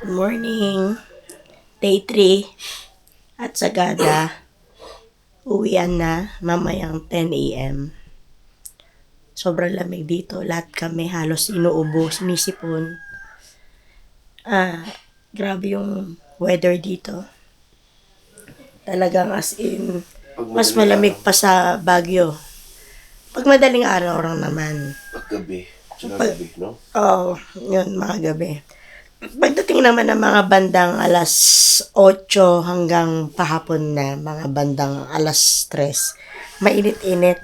Good morning. Day 3 at Sagada. Uwian na mamayang 10 a.m. Sobrang lamig dito. Lahat kami halos inuubo, sinisipon. Grabe yung weather dito. Talagang as in, mas malamig pa sa Baguio. Pag madaling araw lang naman. Paggabi. Gabi, no? Oo, yun, mga gabi. Pagdating naman ng mga bandang alas 8 hanggang pahapon na, mga bandang alas 3, mainit-init.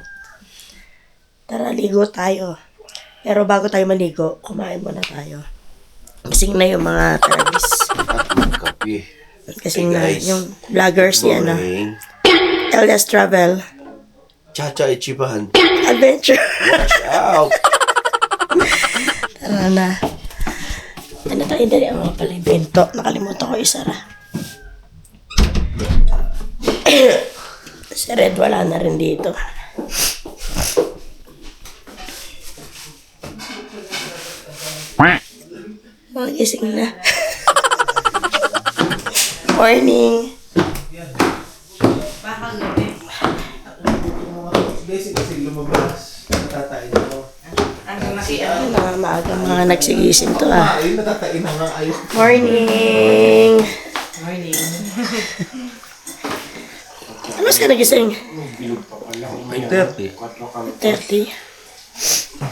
Tara, ligo tayo. Pero bago tayo maligo, kumain muna tayo. Kasing na yung mga tragis. At magkape. Kasing Hey na guys. yung vloggers yan, no? Morning. LS Travel. Chacha Ichiban. Adventure. Watch out! Tara na. Ano tayo dali ang mga pala yung bento? Nakalimutan ko isara. Si Red wala na rin dito. Magising na. Morning. Basic kasi lumabas. Natatain ako. Maaga mga nagsigising to ah. Ayun, natatain na nga. Ayos. Morning. Ano ka nagising? 30. 30.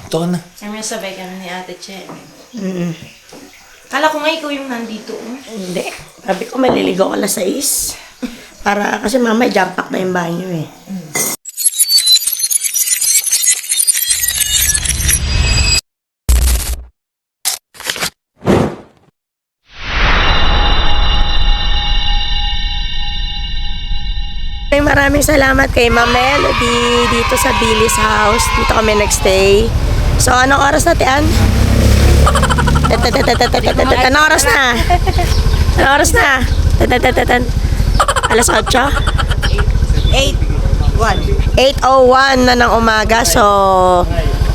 Ito na. Kami sabay kami ni Ate Che. Mm-mm. Kala ko nga ikaw yung nandito. Hindi. Sabi ko maliligo ko alas 6. Para kasi mamaya jump pack na yung banyo eh. Maraming salamat kay Ma'am Melody dito sa Billy's house. Dito kami nagstay. So, anong oras na, Tian? Anong oras na? Anong oras na? Alas 8? 8:01 na ng umaga. So,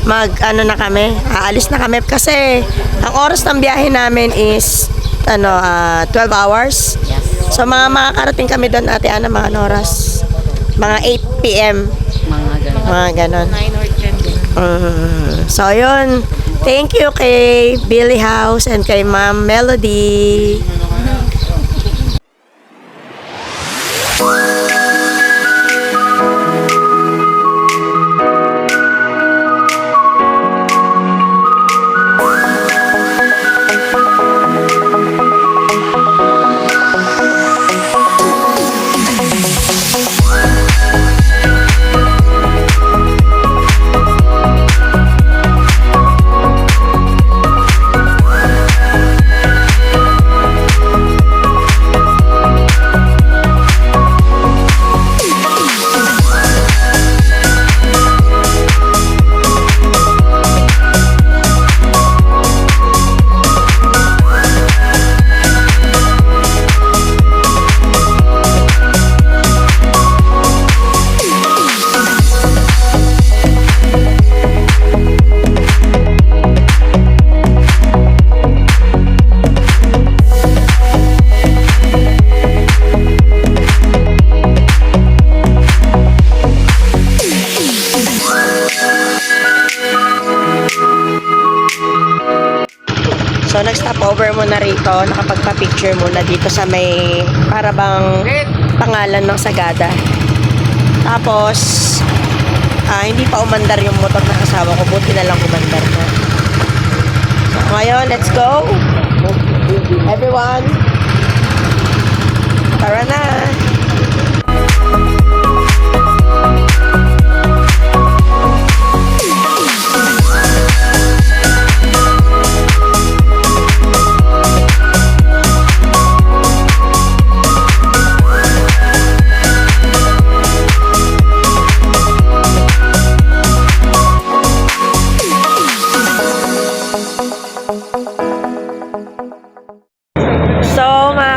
na kami. Aalis na kami. Kasi, ang oras ng biyahe namin is 12 hours. So, makakarating kami doon, Ate Ana, mga anong oras? Mga 8 p.m. Mga ganon. 9 or 10. So, yun. Thank you kay Billy House and kay Ma'am Melody. So, nag-stop over muna rito. Nakapagpa-picture muna dito sa may parabang pangalan ng Sagada. Tapos, hindi pa umandar yung motor na kasama ko. Buti na lang umandar na. So, ngayon, let's go. Everyone. Tara na.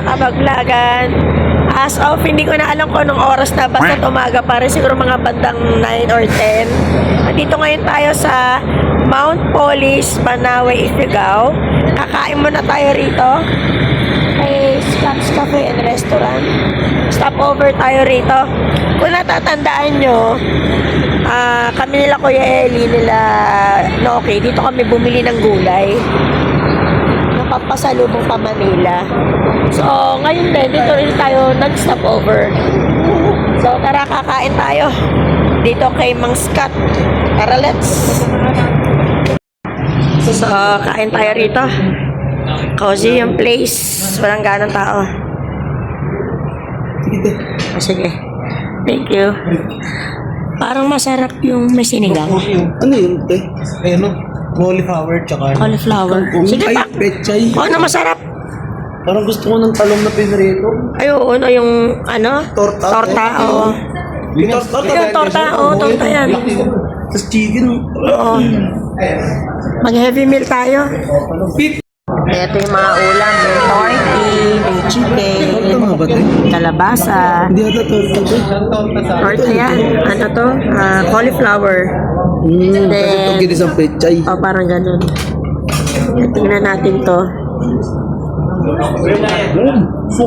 Kabaglagan. As of, hindi ko na alam kung anong oras na. Basta umaga pa rin. Siguro mga bandang 9 or 10. Nandito ngayon tayo sa Mount Polis, Banawe, Ifugao. Kakain muna tayo rito. Shops Cafe and Restaurant. Stop over tayo rito. Kung natatandaan nyo, kami nila Kuya Eli, nila Noki, dito kami bumili ng gulay. Napapasalubong pa Manila. So, ngayon din, dito rin tayo nag-stop over. So, tara kakain tayo. Dito kay Mang Scott. Tara, let's! So, kain tayo rito. Cozy yung place. Walang ganong tao. Oh, sige. Thank you. Parang masarap yung may sinigang. Ano yun, te? Ay, ano? Cauliflower, tsaka Cauliflower. Sige Ay, pa. pechay. Oh, ano masarap? Parang gusto ko ng talong na pinrito. Ay, oo, ano yung, ano? Torta. Torta, oo. Yung torta, oo, torta yan. Tapos chicken. Oo. Mag-heavy meal tayo. Ito yung mga ulam. May torty, may chicken, Torta nga ba, te? kalabasa. Hindi ata torta, te. Torta yan. Ano to? Cauliflower. Kasi Then- ito ginisang pechay. O, parang ganun. Tingnan natin to.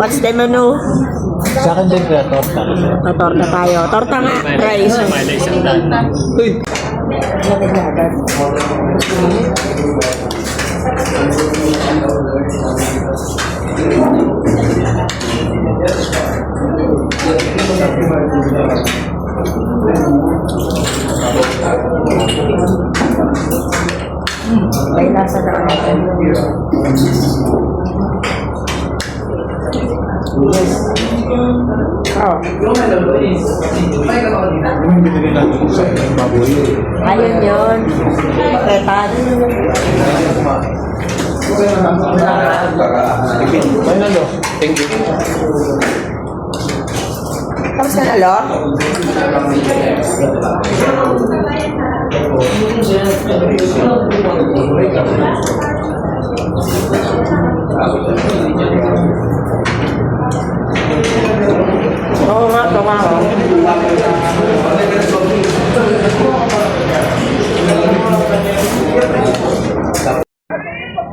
What's the menu? Sa akin din kaya torta. Torta tayo. Torta nga. Rice. Uy, May lasa na ano. Oh. Ayun yun. Paketan. thank you. Tapos ka na, lo? Oo nga, tama nga.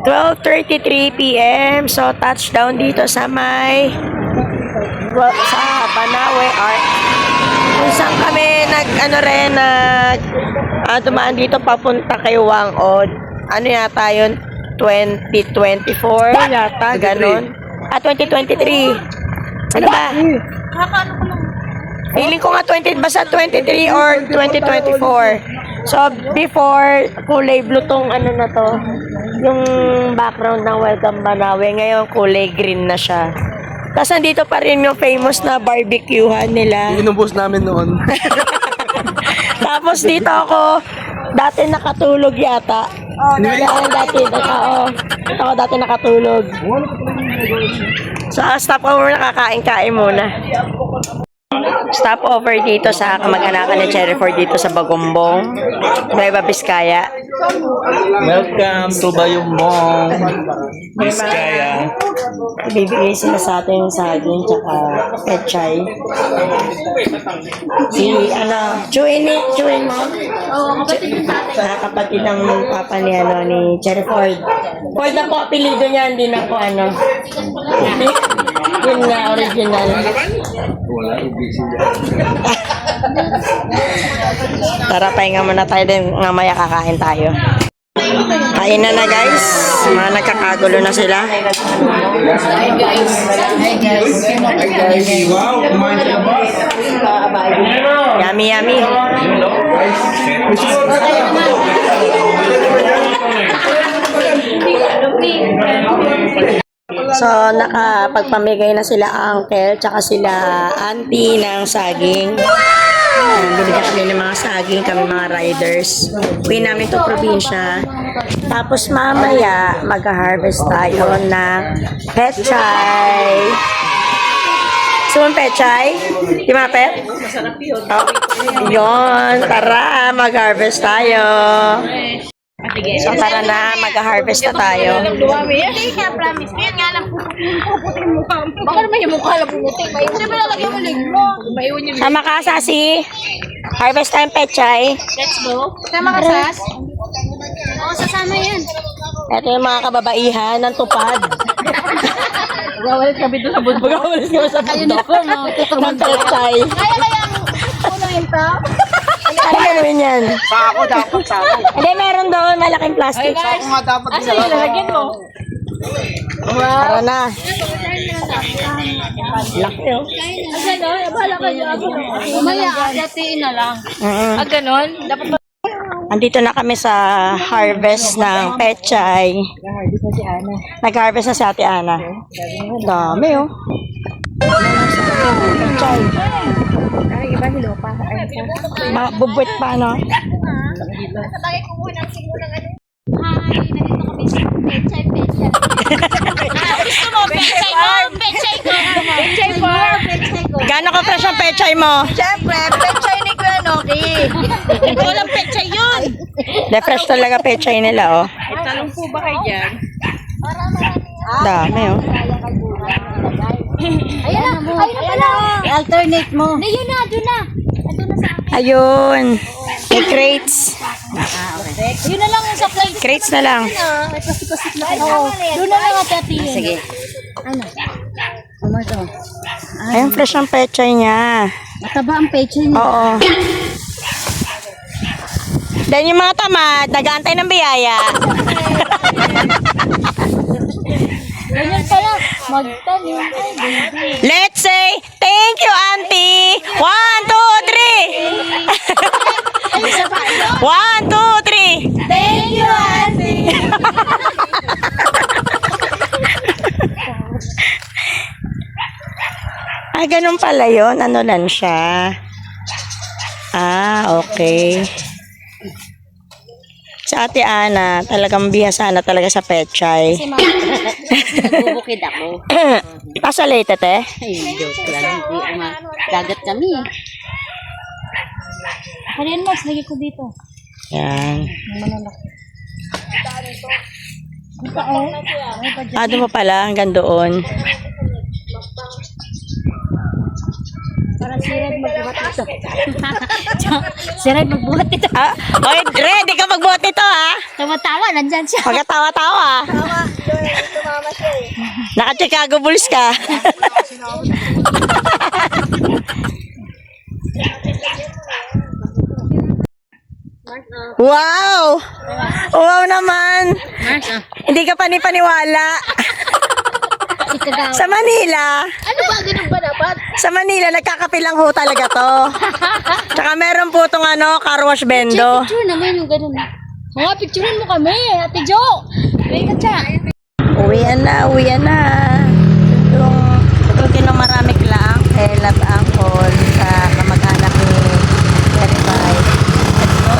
12:33 p.m. So, touchdown dito sa may sa Banawe Art. Kung saan kami dumaan dito papunta kay Wangod. Ano yata yun? 2024 yata, ganun. 2023. Ano ba? Feeling ko nga basta 23 or 2024. So, before, kulay blue tong ano na to. Yung background ng Welcome Banawe. Ngayon, kulay green na siya. Tapos, nandito pa rin yung famous na barbecuehan nila. Inubos namin noon. Tapos, dito ako, dati nakatulog yata. Dito ako dati nakatulog. So, stop over, nakakain-kain muna. Stop over dito sa kamag-anakan ni Cherryford dito sa Bagombong, Nueva Vizcaya. Welcome to Bayumbong, Vizcaya. Ibibigay sila sa atin saging tsaka pechay. Si, Chuin mo? Kapatid ng papa ni, ni Cherryford. Ford na po, apelido niya, hindi na po Yun nga, original. Tara, pahinga muna tayo din. Mamaya kakain tayo. Kain na guys. Mga nagkakagulo na sila. Hi guys. Wow, kumain ka ba? Yummy, yummy. So, nakapagpamigay na sila uncle tsaka sila auntie ng saging. Binigyan kami ng mga saging, kami mga riders. Uwi namin to probinsya. Tapos mamaya, mag-harvest tayo ng pechay. Gusto mong pechay? Di mga pet? Oh, yun, tara, mag-harvest tayo. So tara na, mag-harvest na tayo. Hindi ka, promise. Kaya nga lang, puputin mo ka. Baka naman yung mukha lang pumutin. Siyempre lalagyan mo leg mo. Maiwan yung Sama ka, Sasi. Harvest time pechay. let's go. Sama ka, Sas? Oo, sasama yan. Ito yung mga kababaihan ng tupad. Magawalit kami doon sa bundok. Magawalis kami sa bundok. Ng pechay. Kaya uno yung to? Ano gagawin yan? Sako, dapat sako. Hindi, meron doon malaking plastic. Sako nga dapat Asa yung lalagyan mo? Tara na. Laki oh. Ganon? Abala kayo. Umaya, datiin na lang. Ganon? Dapat Andito na kami sa harvest ng pechay. Nag-harvest na si Ate Ana. Dami oh. Pechay. Bubwit pa, no? sa bagay ko muna ng simulang ano. Hi, nandito kami sa Pechay. Gusto mo, Pechay ko? Pechay ko. Pechay ko. Gano'n ka fresh ang pechay mo? Siyempre, Pechay ni Kuya Noki. Walang Pechay yun. De, fresh talaga pechay nila, oh. Talong po ba kayo dyan? Dami, oh. Ayan na. Alternate mo. Ayun na, doon na. Ito na sa akin. Ayun. May crates. Yun na lang yung supply. Crates na lang. Plastic na. Oo. Doon na lang at atiin. Sige. Ayun, fresh ang pechay niya. Mataba ang Pechay niya. Oo. Then yung mga tamad, nag-aantay ng biyaya. Ganyan pala. Magtanim. Let's say, thank you, Auntie. 1, 2, 3. 1, 2, 3. Thank you, Auntie. Ah, ganun pala yun. Ano lang siya. Ah, okay. Sa Ate Ana, talagang bihasa na talaga sa pechay. Nagbubukid ako. Pasa late, te? Ay, joke lang. Dagat kami. Halian mo, lagi ko dito. Yan. Ah, doon mo pala, hanggang doon. Para si Red magbuhat ito. Si Red magbuhat ito. Ah, okay, ready ka magbuhat nito, ha? Tama-tama, nandyan siya. Pagkatawa-tawa. Naka-Chicago Bulls ka. Wow! Wow naman! Hindi ka panipaniwala. Sa Manila, Ano ba? Ganun ba dapat? sa Manila, nagkakape lang ho talaga to. Tsaka meron po itong car wash bendo. Picture naman yung ganun. Mga picturein mo kami, Ate Jo. Ingat siya. Uwian na. Yung kinamaramik lang, love angkol sa kamag-anak ni Teribay. Let's go.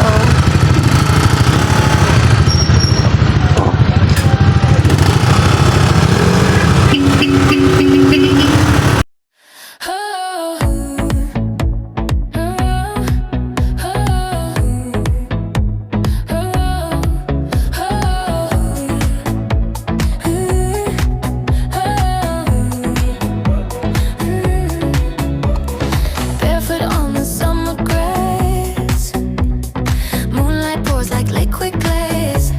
Barefoot on the summer grass, moonlight pours like liquid glass.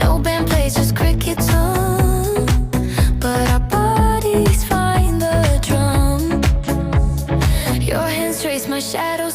No band plays, just crickets hum, but our bodies find the drum. Your hands trace my shadow